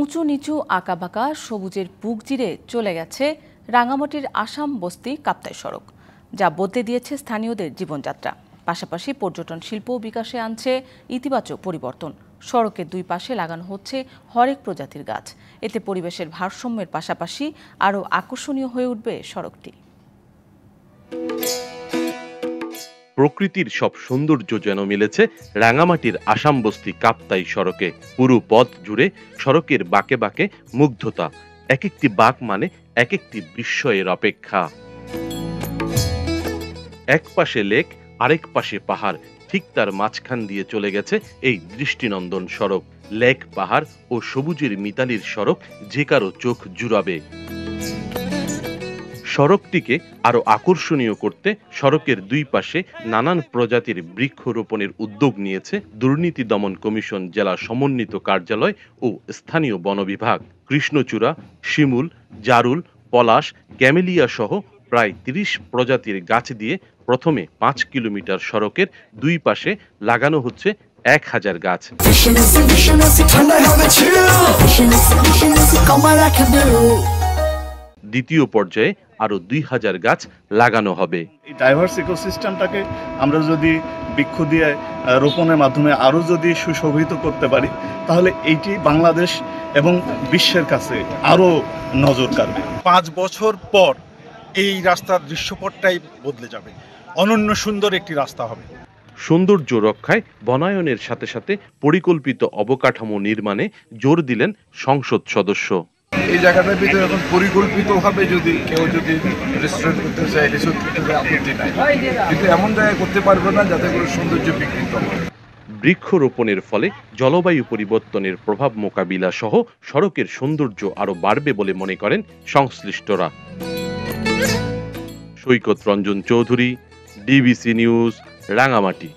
উঁচু নিচু আঁকাবাঁকা সবুজের বুক চিরে চলে গেছে রাঙামাটির আসাম বস্তি কাপ্তাই সড়ক, যা বদলে দিয়েছে স্থানীয়দের জীবনযাত্রা। পাশাপাশি পর্যটন শিল্প বিকাশে আনছে ইতিবাচক পরিবর্তন। সড়কের দুই পাশে লাগানো হচ্ছে হরেক প্রজাতির গাছ। এতে পরিবেশের ভারসাম্যের পাশাপাশি আরও আকর্ষণীয় হয়ে উঠবে সড়কটি। প্রকৃতির সব সৌন্দর্য যেন মিলেছে রাঙামাটির আসাম বস্তি কাপ্তাই সড়কে। পুরো পথ জুড়ে সড়কের বাঁকে বাঁকে মুগ্ধতা, এক একটি বাঁক মানে এক একটি বিস্ময়ের অপেক্ষা। এক পাশে লেক, আরেক পাশে পাহাড়, ঠিক তার মাঝখান দিয়ে চলে গেছে এই দৃষ্টিনন্দন সড়ক। লেক, পাহাড় ও সবুজের মিতালির সড়ক যে কারো চোখ জুড়াবে। সড়কটিকে আরো আকর্ষণীয় করতে সড়কের দুই পাশে নানান প্রজাতির বৃক্ষরোপণের উদ্যোগ নিয়েছে দুর্নীতি দমন কমিশন জেলা সমন্বিত কার্যালয় ও স্থানীয় বন বিভাগ। কৃষ্ণচূড়া, শিমুল, জারুল, পলাশ, ক্যামেলিয়া সহ প্রায় ৩০ প্রজাতির গাছ দিয়ে প্রথমে ৫ কিলোমিটার সড়কের দুই পাশে লাগানো হচ্ছে ১,০০০ গাছ। দ্বিতীয় পর্যায়ে আরো ২,০০০ গাছ লাগানো হবে। এই ডাইভার্স ইকোসিস্টেমটাকে আমরা যদি বৃক্ষ দিয়ে রোপণের মাধ্যমে আরো যদি সুশোভিত করতে পারি, তাহলে এইটি বাংলাদেশ এবং বিশ্বের কাছে আরো নজর কাড়বে। ৫ বছর পর এই রাস্তার দৃশ্যপটটাই বদলে যাবে, অনন্য সুন্দর একটি রাস্তা হবে। সৌন্দর্য রক্ষায় বনায়নের সাথে সাথে পরিকল্পিত অবকাঠামো নির্মাণে জোর দিলেন সংসদ সদস্য। এই জায়গাটার ভিতরে এখন পরিকল্পিতভাবে যদি কেউ রেস্টুরেন্ট করতে চায়, রিসোর্ট করতে চায়, আপত্তি নাই, কিন্তু এমন জায়গায় করতে পারবে না যাতে করে সৌন্দর্য বিকৃত হয়। বৃক্ষরোপণের ফলে জলবায়ু পরিবর্তনের প্রভাব মোকাবিলা সহ সড়কের সৌন্দর্য আরো বাড়বে বলে মনে করেন সংশ্লিষ্টরা। সৈকত রঞ্জন চৌধুরী, ডিবিসি নিউজ, রাঙামাটি।